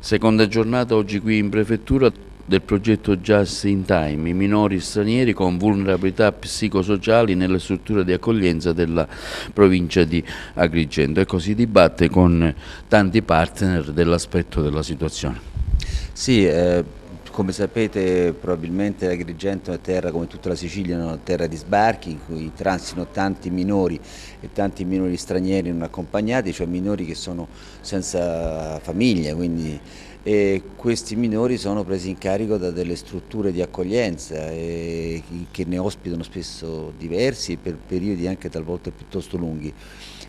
Seconda giornata oggi qui in prefettura del progetto Just in Time, i minori stranieri con vulnerabilità psicosociali nelle strutture di accoglienza della provincia di Agrigento. Ecco, si dibatte con tanti partner dell'aspetto della situazione. Sì, come sapete probabilmente Agrigento è terra, come tutta la Sicilia, è una terra di sbarchi in cui transitano tanti minori e tanti minori stranieri non accompagnati, cioè minori che sono senza famiglia, e questi minori sono presi in carico da delle strutture di accoglienza che ne ospitano spesso diversi per periodi anche talvolta piuttosto lunghi.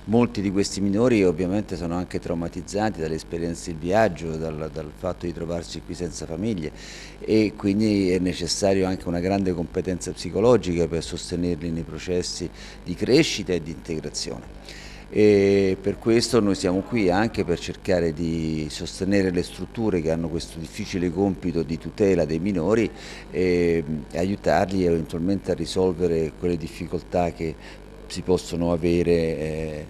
Molti di questi minori ovviamente sono anche traumatizzati dalle esperienze di viaggio, dal fatto di trovarsi qui senza famiglie, e quindi è necessario anche una grande competenza psicologica per sostenerli nei processi di crescita e di integrazione. E per questo noi siamo qui anche per cercare di sostenere le strutture che hanno questo difficile compito di tutela dei minori e aiutarli eventualmente a risolvere quelle difficoltà che si possono avere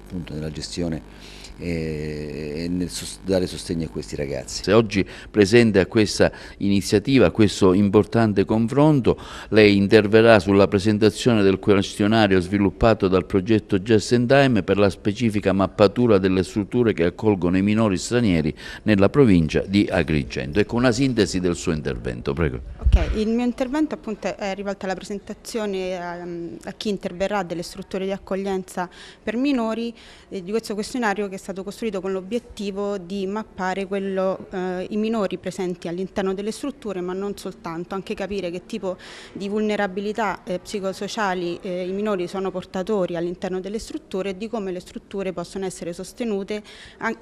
appunto, nella gestione e nel dare sostegno a questi ragazzi. Se oggi presente a questa iniziativa, a questo importante confronto, lei interverrà sulla presentazione del questionario sviluppato dal progetto Just in Time per la specifica mappatura delle strutture che accolgono i minori stranieri nella provincia di Agrigento. Ecco una sintesi del suo intervento, prego. Ok, il mio intervento appunto è rivolto alla presentazione a chi interverrà delle strutture di accoglienza per minori di questo questionario che è stato costruito con l'obiettivo di mappare i minori presenti all'interno delle strutture, ma non soltanto, anche capire che tipo di vulnerabilità psicosociali i minori sono portatori all'interno delle strutture e di come le strutture possono essere sostenute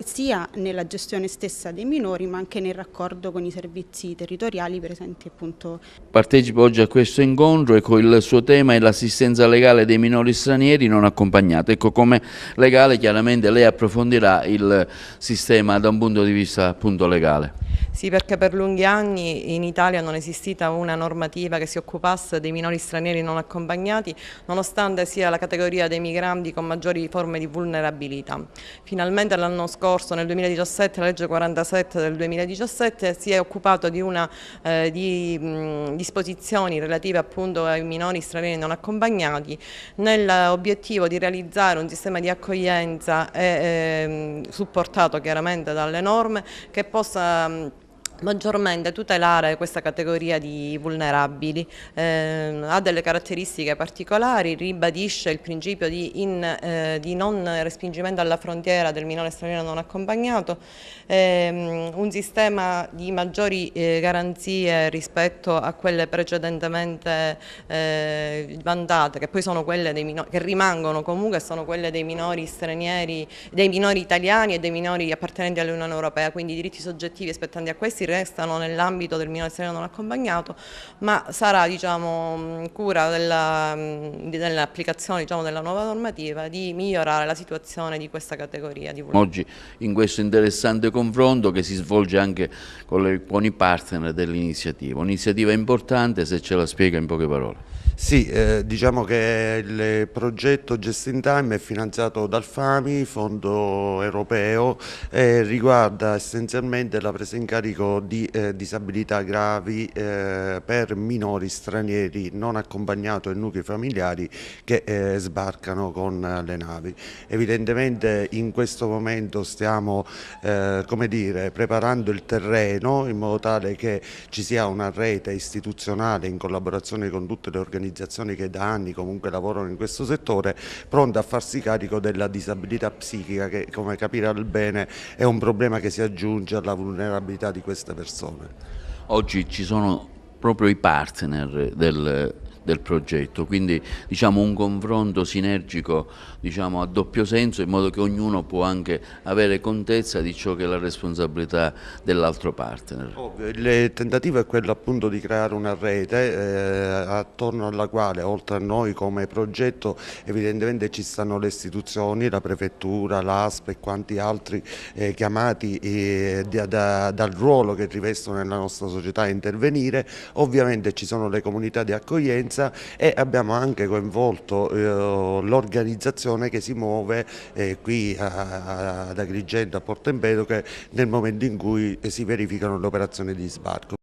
sia nella gestione stessa dei minori ma anche nel raccordo con i servizi territoriali presenti appunto. Partecipo oggi a questo incontro, ecco, il suo tema è l'assistenza legale dei minori stranieri non accompagnati. Ecco, come legale chiaramente lei approfondirà il sistema da un punto di vista appunto legale. Sì, perché per lunghi anni in Italia non è esistita una normativa che si occupasse dei minori stranieri non accompagnati, nonostante sia la categoria dei migranti con maggiori forme di vulnerabilità. Finalmente l'anno scorso, nel 2017, la legge 47 del 2017 si è occupato di disposizioni relative appunto ai minori stranieri non accompagnati, nell'obiettivo di realizzare un sistema di accoglienza supportato chiaramente dalle norme che possa maggiormente tutelare questa categoria di vulnerabili. Ha delle caratteristiche particolari, ribadisce il principio di non respingimento alla frontiera del minore straniero non accompagnato, un sistema di maggiori garanzie rispetto a quelle precedentemente vantate, che poi sono quelle dei minori, che rimangono comunque, sono quelle dei minori stranieri, dei minori italiani e dei minori appartenenti all'Unione Europea, quindi i diritti soggettivi spettanti a questi restano nell'ambito del minore straniero non accompagnato, ma sarà cura dell'applicazione della nuova normativa di migliorare la situazione di questa categoria di vulnerabilità. Oggi in questo interessante confronto che si svolge anche con i partner dell'iniziativa, un'iniziativa importante, se ce la spiega in poche parole. Sì, diciamo che il progetto Just in Time è finanziato dal FAMI, fondo europeo, e riguarda essenzialmente la presa in carico di disabilità gravi per minori stranieri non accompagnati e nuclei familiari che sbarcano con le navi. Evidentemente in questo momento stiamo come dire, preparando il terreno in modo tale che ci sia una rete istituzionale in collaborazione con tutte le organizzazioni che da anni comunque lavorano in questo settore, pronte a farsi carico della disabilità psichica che, come capirà bene, è un problema che si aggiunge alla vulnerabilità di queste persone. Oggi ci sono proprio i partner del progetto, quindi diciamo un confronto sinergico a doppio senso, in modo che ognuno può anche avere contezza di ciò che è la responsabilità dell'altro partner. Ovvio, il tentativo è quello appunto di creare una rete attorno alla quale, oltre a noi come progetto, evidentemente ci stanno le istituzioni, la prefettura, l'ASP e quanti altri chiamati dal ruolo che rivestono nella nostra società a intervenire. Ovviamente ci sono le comunità di accoglienza accoglienza, e abbiamo anche coinvolto l'organizzazione che si muove qui ad Agrigento, a Porto Empedocle, nel momento in cui si verificano le operazioni di sbarco.